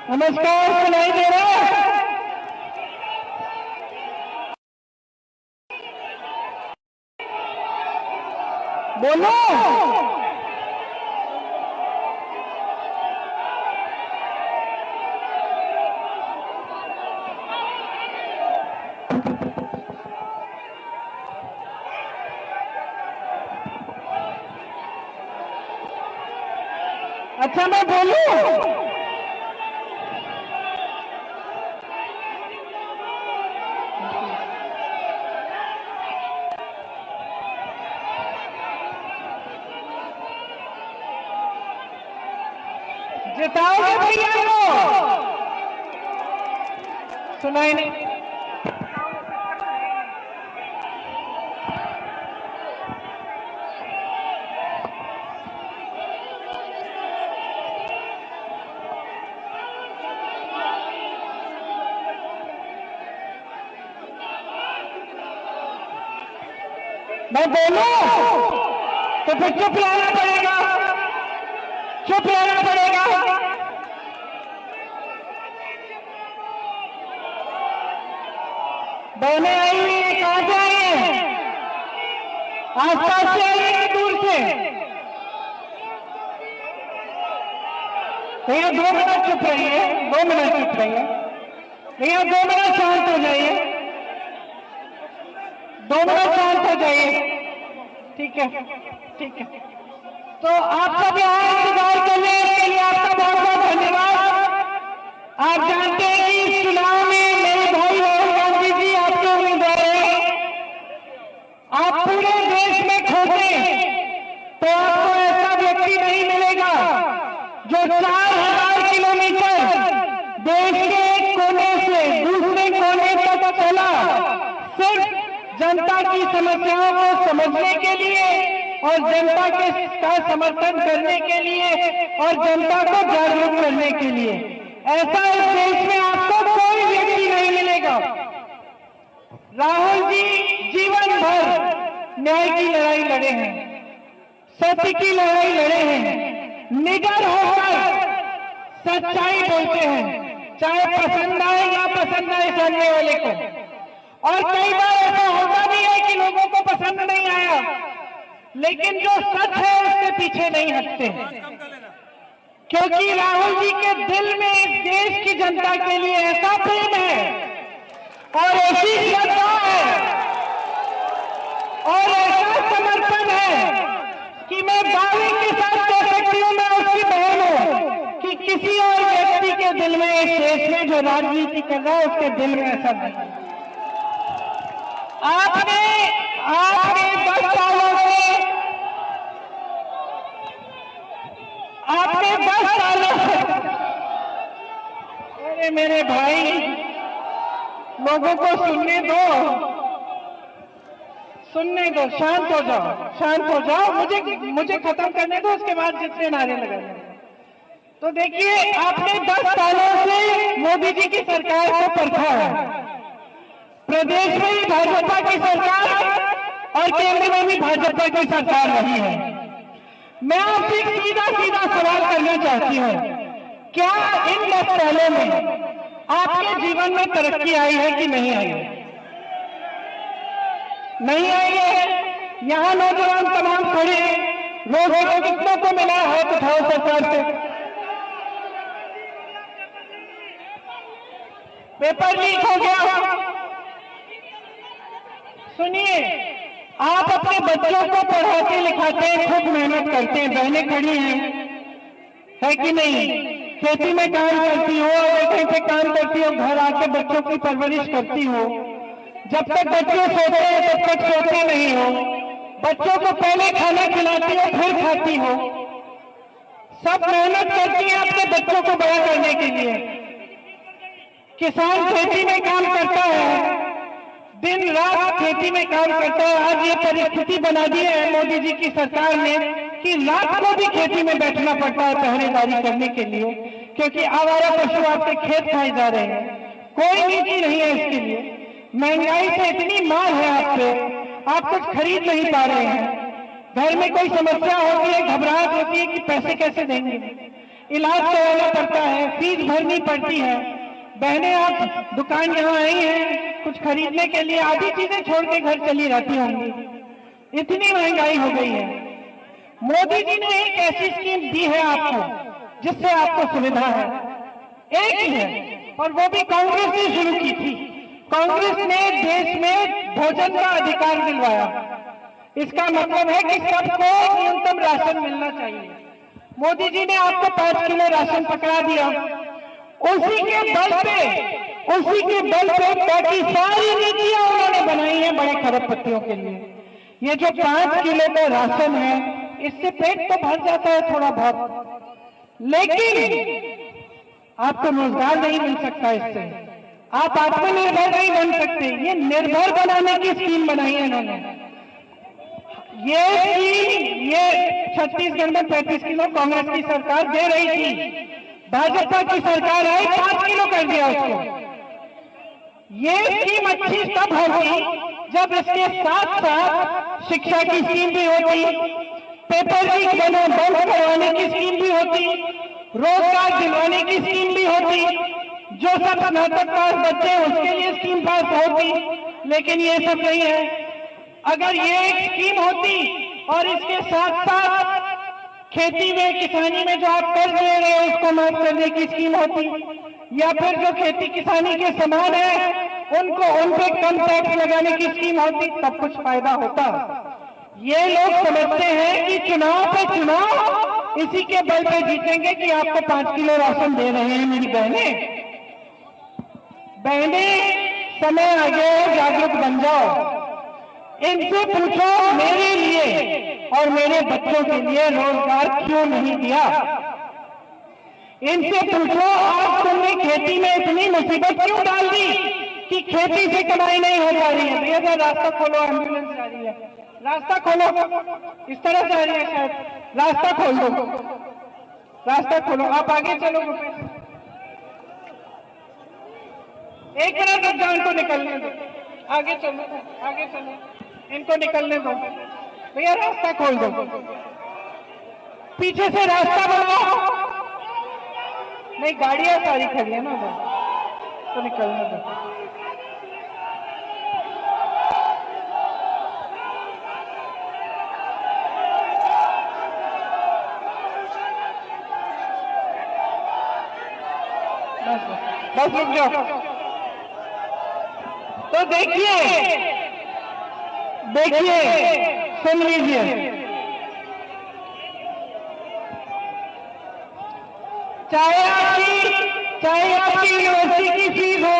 नमस्कार, सुनाई दे रहा है? बोलो। अच्छा, मैं बोलूं? जिताओगे भैया को? सुनाई नहीं। मैं बोलूं तो फिर चुप रहना पड़ेगा, चुप रहना पड़ेगा। बहने आई हुई है, कहां से आई है? आसपास से आई है, दूर से? भैया 2 मिनट चुप रहिए, 2 मिनट चुप रहिए भैया, 2 मिनट शांत हो जाइए, 2 मिनट शांत हो जाइए। ठीक है, ठीक है। तो आप सब यहाँ इंतजार करने के लिए आपका बहुत बहुत धन्यवाद। आप जानते हैं कि इस चुनाव में मेरे भाई राहुल गांधी जी आपके उम्मीदवार हैं। आप पूरे देश में खोजें तो आपको ऐसा व्यक्ति नहीं मिलेगा जो 4000 किलोमीटर देश के एक कोने से दूसरे कोने तक चला, सिर्फ जनता की समस्याओं को समझने के लिए और जनता का समर्थन करने के लिए और जनता को जागरूक करने के लिए। ऐसा इस देश में आपको कोई व्यक्ति नहीं मिलेगा। राहुल जी जीवन भर न्याय की लड़ाई लड़े हैं, सत्य की लड़ाई लड़े हैं, निडर होकर सच्चाई बोलते हैं, चाहे पसंद आए या पसंद आए सामने वाले को। और कई बार ऐसा होता भी है कि लोगों को पसंद नहीं आया, लेकिन जो सच है उसके पीछे नहीं हटते, क्योंकि राहुल जी के दिल में इस देश की जनता के लिए ऐसा प्रेम है और ऐसी श्रद्धा है और ऐसा समर्पण है कि मैं दावे के साथ कह सकती हूँ, मैं उसकी बहन हूँ, कि किसी और व्यक्ति के दिल में इस देश में जो राजनीति कर रहा है उसके दिल में ऐसा नहीं। आपने 10 सालों से अरे मेरे भाई, लोगों को सुनने दो, शांत हो जाओ, शांत हो जाओ, मुझे खत्म करने दो, उसके बाद जितने नारे लगाए। तो देखिए, आपने 10 सालों से मोदी जी की सरकार को परखा है। प्रदेश में भी भाजपा की सरकार और केंद्र में भी भाजपा की सरकार रही है। मैं आपसे सीधा सवाल करना चाहती हूँ, क्या इन 10 सालों में आपके जीवन में तरक्की आई है कि नहीं आई है? नहीं आई है। यहाँ नौजवान तमाम खड़े हैं, रोजगार कितनों को मिला है? हाथ उठाओ सरकार से। पेपर लीक हो गया। सुनिए, आप अपने बच्चों को पढ़ाते लिखाते हैं, खूब मेहनत करते हैं, बहनें खड़ी हैं, है कि नहीं? खेती में काम करती हो और कहीं पे काम करती हो, घर आके बच्चों की परवरिश करती हो। जब तक बच्चे सोते हैं तब तक सोते नहीं हो, बच्चों को पहले खाना खिलाती हो फिर खाती हो। सब मेहनत करती है अपने बच्चों को बड़ा करने के लिए। किसान खेती में काम करता है, दिन रात खेती में काम करता है। आज ये परिस्थिति बना दी है मोदी जी की सरकार ने कि रात को भी खेती में बैठना पड़ता है पहरेदारी करने के लिए, क्योंकि आवारा पशु आपके खेत खाए जा रहे हैं। कोई नीति नहीं है इसके लिए। महंगाई से इतनी मार है आप पे, आप कुछ खरीद नहीं पा रहे हैं। घर में कोई समस्या होती है, घबराहट होती है कि पैसे कैसे देंगे। इलाज कराना पड़ता है, फीस भरनी पड़ती है। बहनें आप दुकान यहाँ आई हैं कुछ खरीदने के लिए, आधी चीजें छोड़ के घर चली रहती होंगी, इतनी महंगाई हो गई है। मोदी जी ने एक ऐसी स्कीम दी है आपको जिससे आपको सुविधा है, एक ही है, और वो भी कांग्रेस ने शुरू की थी। कांग्रेस ने देश में भोजन का अधिकार दिलवाया। इसका मतलब है कि सबको न्यूनतम राशन मिलना चाहिए। मोदी जी ने आपको 5 किलो राशन पकड़ा दिया, उसी के बल पे बाकी सारी नीतियां उन्होंने बनाई है बड़े खरबपतियों के लिए। ये जो 5 किलो का राशन है, इससे पेट तो भर जाता है थोड़ा बहुत, लेकिन आपको रोजगार नहीं मिल सकता इससे, आप आत्मनिर्भर नहीं बन सकते। ये निर्भर बनाने की स्कीम बनाई है इन्होंने। ये छत्तीसगढ़ में 35 किलो कांग्रेस की सरकार दे रही थी, भाजपा की सरकार आई 5 किलो कर दिया उसको। ये स्कीम अच्छी तब होगी जब इसके साथ साथ शिक्षा की स्कीम भी होती, पेपर लीक बंद करवाने की स्कीम भी होती, रोजगार दिलवाने की स्कीम भी होती, जो सब स्नातक पास बच्चे उसके लिए स्कीम पास होती, लेकिन ये सब नहीं है। अगर ये एक स्कीम होती और इसके साथ साथ खेती में किसानी में जो आप कर्ज ले रहे हैं उसको माफ करने की स्कीम होती, या फिर जो खेती किसानी के सामान है उनको उन पे कम टैक्स लगाने की स्कीम होती, तब कुछ फायदा होता। ये लोग समझते हैं कि चुनाव पे चुनाव इसी के बल पे जीतेंगे कि आपको 5 किलो राशन दे रहे हैं। मेरी बहनें समय आ गया है, जागरूक बन जाओ। इनसे पूछो मेरे लिए और मेरे बच्चों के लिए रोजगार क्यों नहीं दिया। इनसे पूछो आज तुमने खेती में इतनी मुसीबत क्यों डाल दी कि खेती से कमाई नहीं हो पा रही है। भैया जरा रास्ता खोलो, एम्बुलेंस जा रही है, रास्ता खोलो, इस तरह जा रही है शायद, रास्ता खोल दो, रास्ता खोलो, आप आगे चलो। एक मिनट रुक जाओ, इनको निकलने दो, आगे चलो, आगे चलो, इनको निकलने दो भैया, रास्ता खोल दो, पीछे से रास्ता बनाओ। नहीं, गाड़ियां सारी खड़ी है ना उधर, तो निकलने दो। बस रुक जाओ। तो देखिए, सुन लीजिए, चाहे आपकी यूनिवर्सिटी की फीस हो,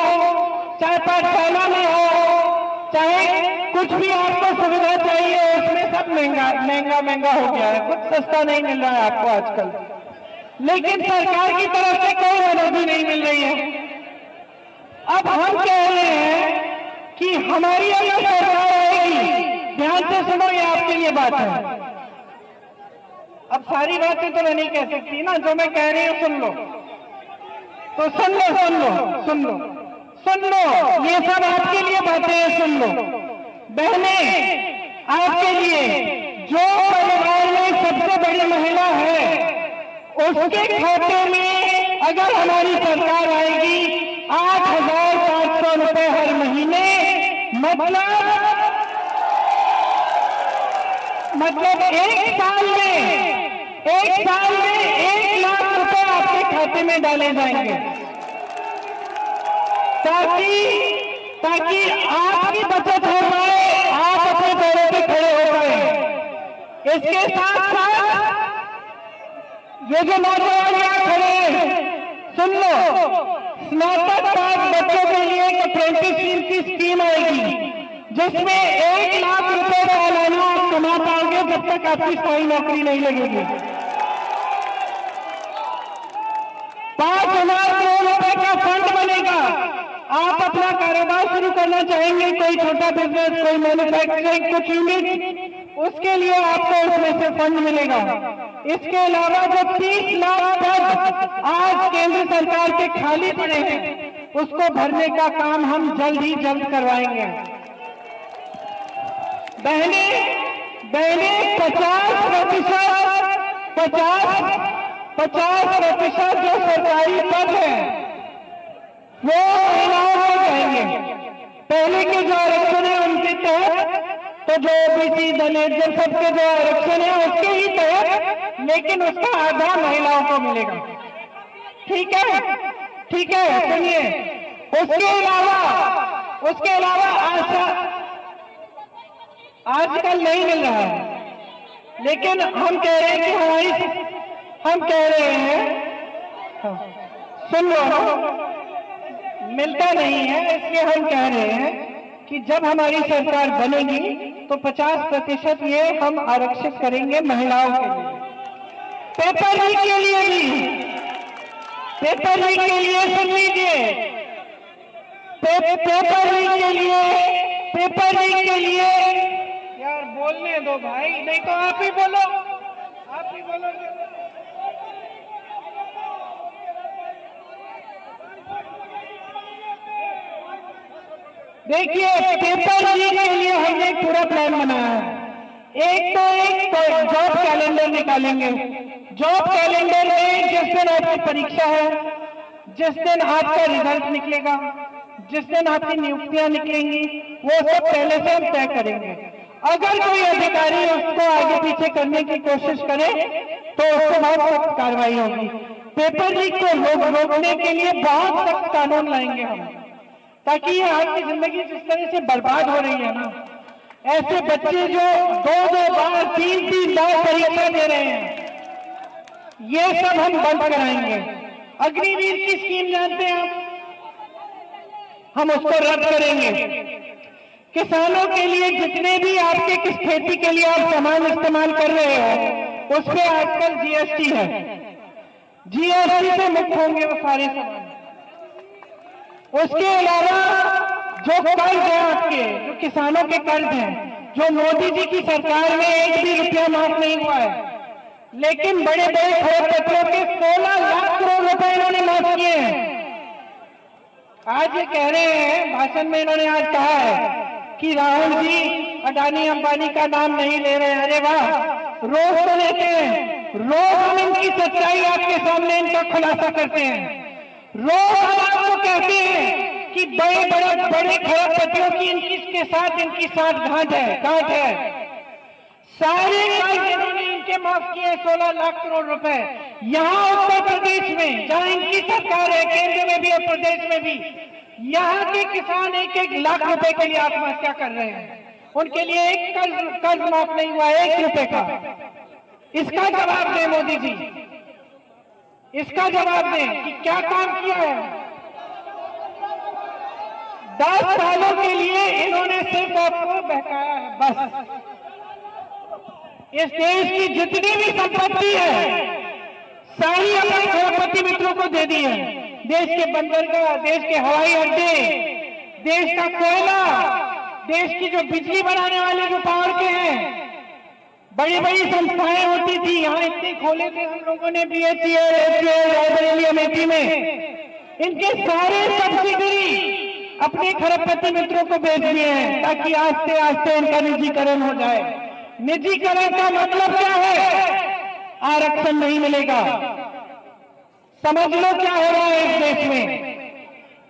चाहे पाठशाला में हो, चाहे कुछ भी आपको सुविधा चाहिए, उसमें सब महंगा हो गया है, कुछ सस्ता नहीं मिल रहा है आपको आजकल। लेकिन सरकार की तरफ से कोई मदद नहीं मिल रही है। अब हम कह रहे हैं कि हमारी अगर सरकार आएगी, ध्यान से सुनो, ये आपके लिए बात है। अब सारी बातें तो मैं नहीं कह सकती ना, जो मैं कह रही हूँ सुन लो, तो सुन लो, ये सब आपके लिए बातें हैं, सुन लो। बहनें, आपके लिए, जो परिवार में सबसे बड़ी महिला है उसके खाते में अगर हमारी सरकार आएगी 8,500 रुपए हर महीने, मतलब एक साल में 1 लाख रुपए आपके खाते में डाले जाएंगे, ताकि आपकी बचत हो पाए, आप अपने पैरों पे खड़े हो पाए। इसके साथ साथ ये जो नौजवान यहाँ खड़े हैं, सुन लो, स्नातक पास बच्चों के लिए एक अप्रेंटिसशिप की स्कीम आएगी, जिसमें 1 लाख रुपए सालाना आप कमा पाओगे जब तक आपकी स्थायी नौकरी नहीं लगेगी। 5,000 करोड़ रुपए का फंड बनेगा। आप अपना कारोबार शुरू करना चाहेंगे, कोई छोटा बिजनेस, कोई मैन्युफैक्चरिंग, कुछ यूनिट, उसके लिए आपको उसमें से फंड मिलेगा। इसके अलावा जो 30 लाख पद आज केंद्र सरकार के खाली पड़े हैं, उसको भरने का काम हम जल्द करवाएंगे। बहनें 50% 50% जो सरकारी पद है वो महिलाओं को जाएंगे। पहले के जो आरक्षण है उनके तहत, तो जो ओबीसी दलित जन सबके जो आरक्षण है उसके ही तहत, लेकिन उसका आधा महिलाओं को मिलेगा। ठीक है, ठीक है, सुनिए। उसके अलावा आजकल नहीं मिल रहा है, लेकिन हम कह रहे हैं कि हम कह रहे हैं, सुन लो, मिलता नहीं है, इसलिए हम कह रहे हैं कि जब हमारी सरकार बनेगी तो 50% ये हम आरक्षित करेंगे महिलाओं के लिए। पेपर लीक के लिए भी, पेपर लीक के लिए सुन लीजिए, पेपर लीक के लिए यार बोलने दो भाई, नहीं तो आप ही बोलो, आप ही बोलो। देखिए, पेपर लीक के लिए हमने पूरा प्लान बनाया है। एक जॉब कैलेंडर निकालेंगे। जॉब कैलेंडर में जिस दिन आपकी परीक्षा है, जिस दिन आपका रिजल्ट निकलेगा, जिस दिन आपकी नियुक्तियां निकलेंगी, वो सब पहले से हम तय करेंगे। अगर कोई अधिकारी उसको आगे पीछे करने की कोशिश करे तो उसको बहुत सख्त कार्रवाई होगी। पेपर लीक को रोकने के लिए बहुत सख्त कानून लाएंगे हम, ताकि ये आपकी जिंदगी जिस तरह से बर्बाद हो रही है ना, ऐसे बच्चे जो 2-2 बार 3-3 बार परीक्षा दे रहे हैं, ये सब हम बंद कराएंगे। अग्निवीर की स्कीम जानते हैं आप, हम उसको रद्द करेंगे। किसानों के लिए जितने भी आपके किस खेती के लिए आप सामान इस्तेमाल कर रहे हो, उस पे आजकल जीएसटी है, जीएसटी से मुक्त होंगे वो सारे सामान। उसके अलावा जो कर्ज है आपके, जो किसानों के कर्ज हैं, जो मोदी जी की सरकार में 1 भी रुपया माफ नहीं हुआ है, लेकिन बड़े बड़े खरबपतियों के 16 लाख करोड़ रुपए इन्होंने माफ किए हैं। आज ये कह रहे हैं, भाषण में इन्होंने आज कहा है कि राहुल जी अडानी अंबानी का नाम नहीं ले रहे हैं। अरे वाह, रोज तो लेते हैं, रोज हम इनकी सच्चाई आपके सामने इनका खुलासा करते हैं। रोज हम आपको कहते हैं कि बड़े खरबपतियों की इनके साथ गांठ है। सारे कर्ज इन्होंने इनके माफ किए 16 लाख करोड़ रुपए। यहाँ उत्तर प्रदेश में जहाँ इनकी सरकार है, केंद्र में भी और प्रदेश में भी, यहाँ के किसान 1-1 लाख रुपए के लिए आत्महत्या कर रहे हैं। उनके लिए एक कर्ज माफ नहीं हुआ 1 रुपए का। इसका जवाब दें मोदी जी, इसका जवाब दें कि क्या काम किया है। 10 सालों के लिए इन्होंने सिर्फ आपको बहकाया है, बस। इस देश की जितनी भी संपत्ति है सारी अपने खरबपति मित्रों को दे दी है। देश के बंदरगाह, देश के हवाई अड्डे, देश का कोयला, देश की जो बिजली बनाने वाले जो पावर के हैं, बड़ी बड़ी संस्थाएं होती थी, यहाँ इतने खोले थे हम लोगों ने, BHEL, रायबरेली, अमेठी में, इनके सारे सब्सिडी अपने खरबपति मित्रों को बेच दिए हैं, ताकि आस्ते आस्ते इनका निजीकरण हो जाए। निजीकरण का मतलब क्या है? आरक्षण नहीं मिलेगा। समझ लो क्या हो रहा है इस देश में।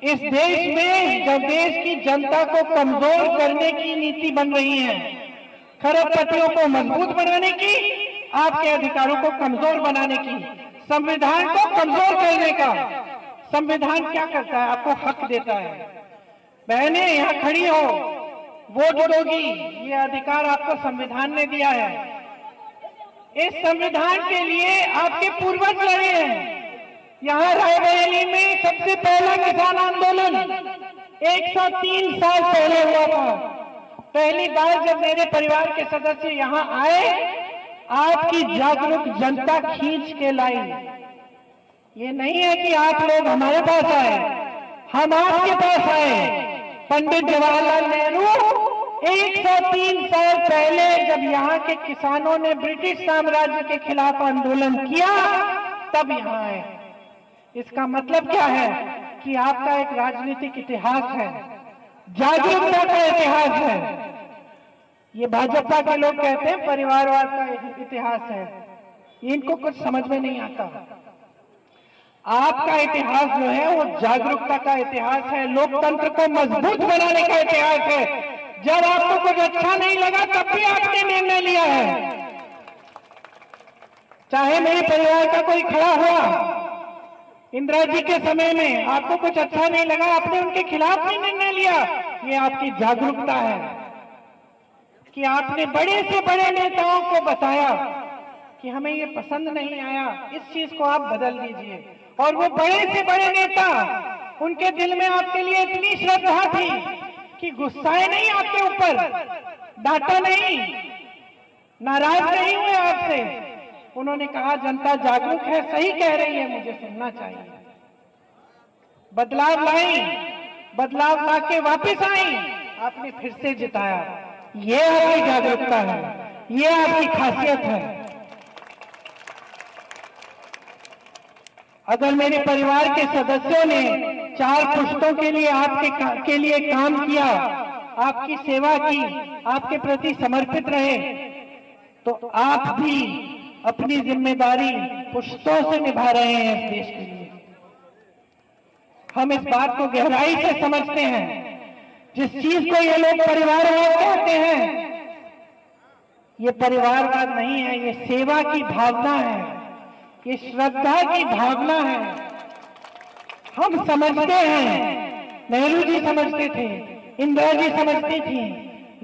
इस देश में जब देश की जनता को कमजोर करने की नीति बन रही है, खरबपतियों को मजबूत बनाने की, आपके अधिकारों को कमजोर बनाने की, संविधान को कमजोर करने का। संविधान क्या करता है? आपको हक देता है। बहनें यहाँ खड़ी हो, वोट दोगी, ये अधिकार आपको संविधान ने दिया है। इस संविधान के लिए आपके पूर्वज लड़े हैं। यहाँ रायबरेली में सबसे पहला किसान आंदोलन 103 साल पहले हुआ था। पहली बार जब मेरे परिवार के सदस्य यहाँ आए, आपकी जागरूक जनता खींच के लाई। ये नहीं है कि आप लोग हमारे पास आए, हम आपके पास आए। पंडित जवाहरलाल नेहरू 103 साल पहले जब यहाँ के किसानों ने ब्रिटिश साम्राज्य के खिलाफ आंदोलन किया, तब यहाँ आए। इसका मतलब क्या है कि आपका एक राजनीतिक इतिहास है, जागरूकता का इतिहास है। ये भाजपा के लोग कहते हैं परिवारवाद का इतिहास है। इनको कुछ समझ में नहीं आता। आपका इतिहास जो है वो जागरूकता का इतिहास है, लोकतंत्र को मजबूत बनाने का इतिहास है। जब आपको कुछ अच्छा नहीं लगा तब भी आपने निर्णय लिया है। चाहे मेरे परिवार का कोई खड़ा हुआ इंदिरा जी के समय में, आपको कुछ अच्छा नहीं लगा, आपने उनके खिलाफ भी निर्णय लिया। ये आपकी जागरूकता है कि आपने बड़े से बड़े नेताओं को बताया कि हमें ये पसंद नहीं आया, इस चीज को आप बदल दीजिए। और वो बड़े से बड़े नेता, उनके दिल में आपके लिए इतनी श्रद्धा थी कि गुस्साए नहीं आपके ऊपर, डांटा नहीं, नाराज नहीं हुए आपसे। उन्होंने कहा जनता जागरूक है, सही कह रही है, मुझे सुनना चाहिए। बदलाव लाई, बदलाव लाके वापस आई, आपने फिर से जिताया। ये आपकी जागरूकता है, ये आपकी खासियत है। अगर मेरे परिवार के सदस्यों ने 4 पुश्तों के लिए आपके लिए काम किया, आपकी सेवा की, आपके प्रति समर्पित रहे, तो आप भी अपनी जिम्मेदारी पुश्तों से निभा रहे हैं इस देश के लिए। हम इस बात को गहराई से समझते हैं। जिस चीज को ये लोग परिवारवाद कहते हैं, ये परिवारवाद नहीं है, ये सेवा की भावना है, ये श्रद्धा की भावना है। हम समझते हैं, नेहरू जी समझते थे, इंदिरा जी समझती थी,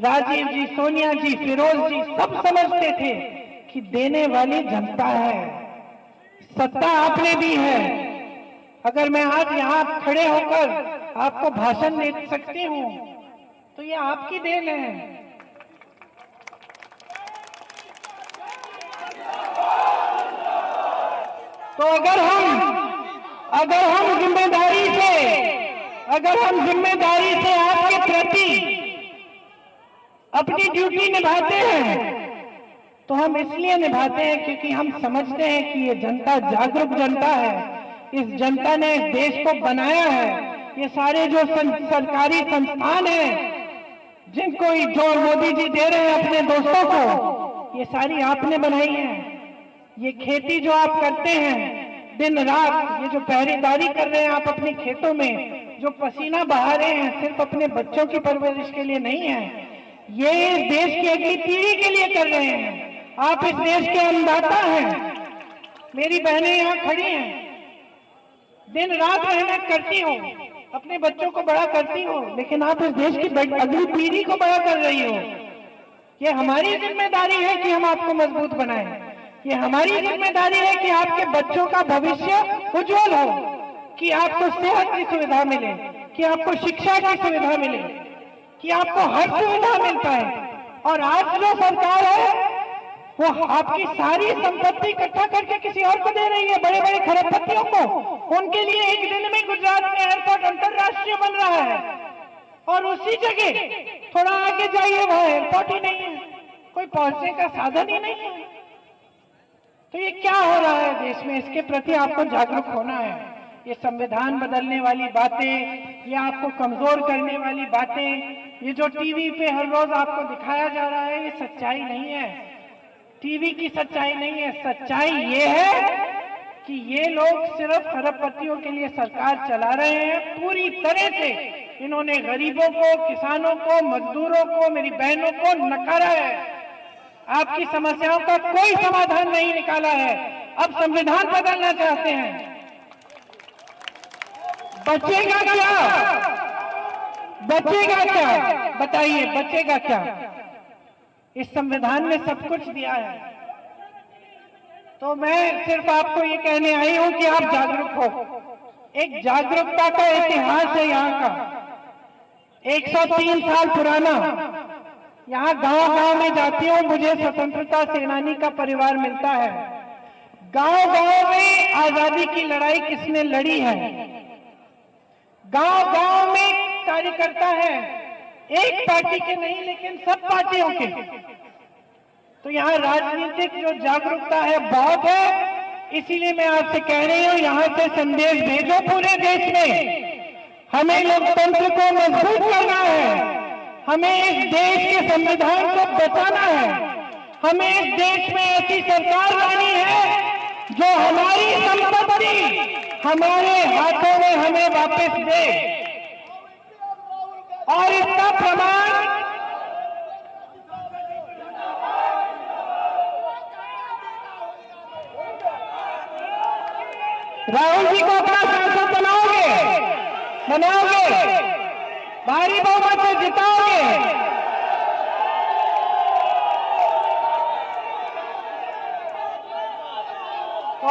राजीव जी, सोनिया जी, फिरोज जी, सब समझते थे कि देने वाली जनता है, सत्ता आपने दी है। अगर मैं आज यहां खड़े होकर आपको भाषण दे सकती हूं तो ये आपकी देन है। तो अगर हम जिम्मेदारी से आपके प्रति अपनी ड्यूटी निभाते हैं, तो हम इसलिए निभाते हैं क्योंकि हम समझते हैं कि ये जनता जागरूक जनता है। इस जनता ने इस देश को बनाया है। ये सारे जो सरकारी संस्थान हैं, जिनको जो मोदी जी दे रहे हैं अपने दोस्तों को, ये सारी आपने बनाई है। ये खेती जो आप करते हैं दिन रात, ये जो पहरेदारी कर रहे हैं आप अपने खेतों में, जो पसीना बहा रहे हैं, सिर्फ अपने बच्चों की परवरिश के लिए नहीं है, ये इस देश की अगली पीढ़ी के लिए कर रहे हैं। आप इस देश के अन्नदाता हैं। मेरी बहनें यहाँ खड़ी हैं, दिन रात मेहनत करती हो, अपने बच्चों को बड़ा करती हो, लेकिन आप इस देश की अगली पीढ़ी को बड़ा कर रही हो। ये हमारी जिम्मेदारी है कि हम आपको मजबूत बनाएं। ये हमारी जिम्मेदारी है कि आपके बच्चों का भविष्य उज्जवल हो, कि आपको सेहत की सुविधा मिले, कि आपको शिक्षा की सुविधा मिले, कि आपको हर सुविधा मिल पाए। और आज जो सरकार है वो आपकी सारी संपत्ति इकट्ठा करके किसी और को दे रही है, बड़े बड़े खरबपतियों को। उनके लिए एक दिन में गुजरात में एयरपोर्ट अंतरराष्ट्रीय बन रहा है, और उसी जगह थोड़ा आगे जाइए वहां एयरपोर्ट ही नहीं है, कोई पहुंचने का साधन ही नहीं है। तो ये क्या हो रहा है देश में? इसके प्रति आपको जागरूक होना है। ये संविधान बदलने वाली बातें, ये आपको कमजोर करने वाली बातें, ये जो टीवी पे हर रोज आपको दिखाया जा रहा है, ये सच्चाई नहीं है। टीवी की सच्चाई नहीं है। सच्चाई ये है कि ये लोग सिर्फ खरबपतियों के लिए सरकार चला रहे हैं। पूरी तरह से इन्होंने गरीबों को, किसानों को, मजदूरों को, मेरी बहनों को नकारा है। आपकी समस्याओं का कोई समाधान नहीं निकाला है। अब संविधान बदलना चाहते हैं। बचेगा क्या? बचेगा क्या? बताइए, बचेगा क्या? इस संविधान ने सब कुछ दिया है। तो मैं सिर्फ आपको ये कहने आई हूं कि आप जागरूक हो। एक जागरूकता का इतिहास है यहाँ का, 103 साल पुराना। यहाँ गांव-गांव में जाती हूँ, मुझे स्वतंत्रता सेनानी का परिवार मिलता है। गांव-गांव में आजादी की लड़ाई किसने लड़ी है? गांव-गांव में कार्यकर्ता है, एक पार्टी के नहीं लेकिन सब पार्टियों के। तो यहाँ राजनीतिक जो जागरूकता है बहुत है। इसीलिए मैं आपसे कह रही हूँ, यहाँ से संदेश भेजो पूरे देश में। हमें लोकतंत्र को मजबूत करना है, हमें इस देश के संविधान को बचाना है, हमें इस देश में ऐसी सरकार लानी है जो हमारी संपत्ति, हमारे हाथों में हमें वापस दे। और इसका प्रमाण राहुल जी को अपना सांसद बनाओगे, भारी बहुमत से जिताओगे।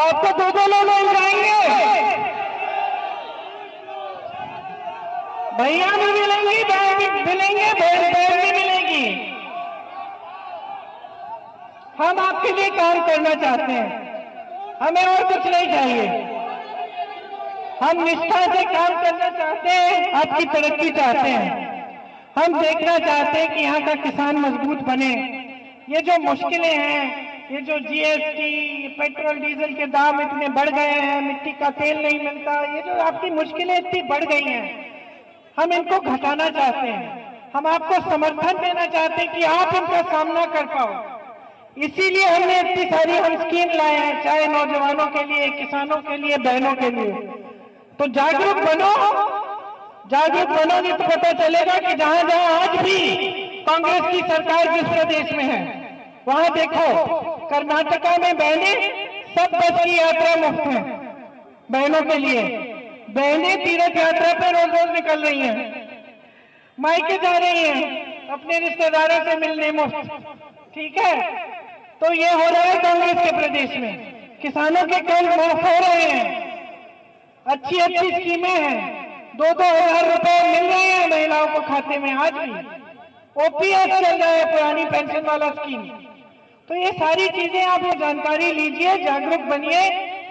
आपको दो लोग मिल जाएंगे, भैया भी मिलेंगी, बहन भी मिलेंगे, बहन भी मिलेगी। हम आपके लिए काम करना चाहते हैं, हमें और कुछ नहीं चाहिए। हम निष्ठा से काम करना चाहते हैं, आपकी तरक्की चाहते हैं। हम देखना चाहते हैं कि यहाँ का किसान मजबूत बने। ये जो मुश्किलें हैं, ये जो जीएसटी, पेट्रोल डीजल के दाम इतने बढ़ गए हैं, मिट्टी का तेल नहीं मिलता, ये जो आपकी मुश्किलें इतनी बढ़ गई हैं, हम इनको घटाना चाहते हैं। हम आपको समर्थन देना चाहते हैं कि आप इनका सामना कर पाओ। इसीलिए हमने इतनी सारी हम स्कीम लाए हैं, चाहे नौजवानों के लिए, किसानों के लिए, बहनों के लिए। तो जागरूक बनोगे तो पता चलेगा कि जहां जहां आज भी कांग्रेस की सरकार जिस प्रदेश में है, वहां देखो कर्नाटका में बहनें सब बस की यात्रा मुफ्त है बहनों के लिए। बहनें तीर्थ यात्रा पे रोज रोज निकल रही हैं, मायके जा रही हैं अपने रिश्तेदारों से मिलने मुफ्त। ठीक है, तो ये हो रहा है कांग्रेस के प्रदेश में। किसानों के कर्ज माफ हो रहे हैं, अच्छी अच्छी स्कीमें हैं, 2-2 हजार रुपए मिल रहे हैं महिलाओं को खाते में। आज भी ओपीएस चल रहा है, पुरानी पेंशन वाला स्कीम। तो ये सारी चीजें आप जानकारी लीजिए, जागरूक बनिए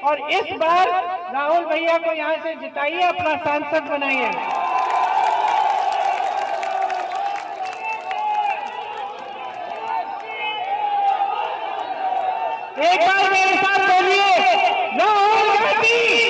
और इस बार राहुल भैया को यहाँ से जिताइए, अपना सांसद बनाइए। एक बार मेरे साथ बोलिए, राहुल गांधी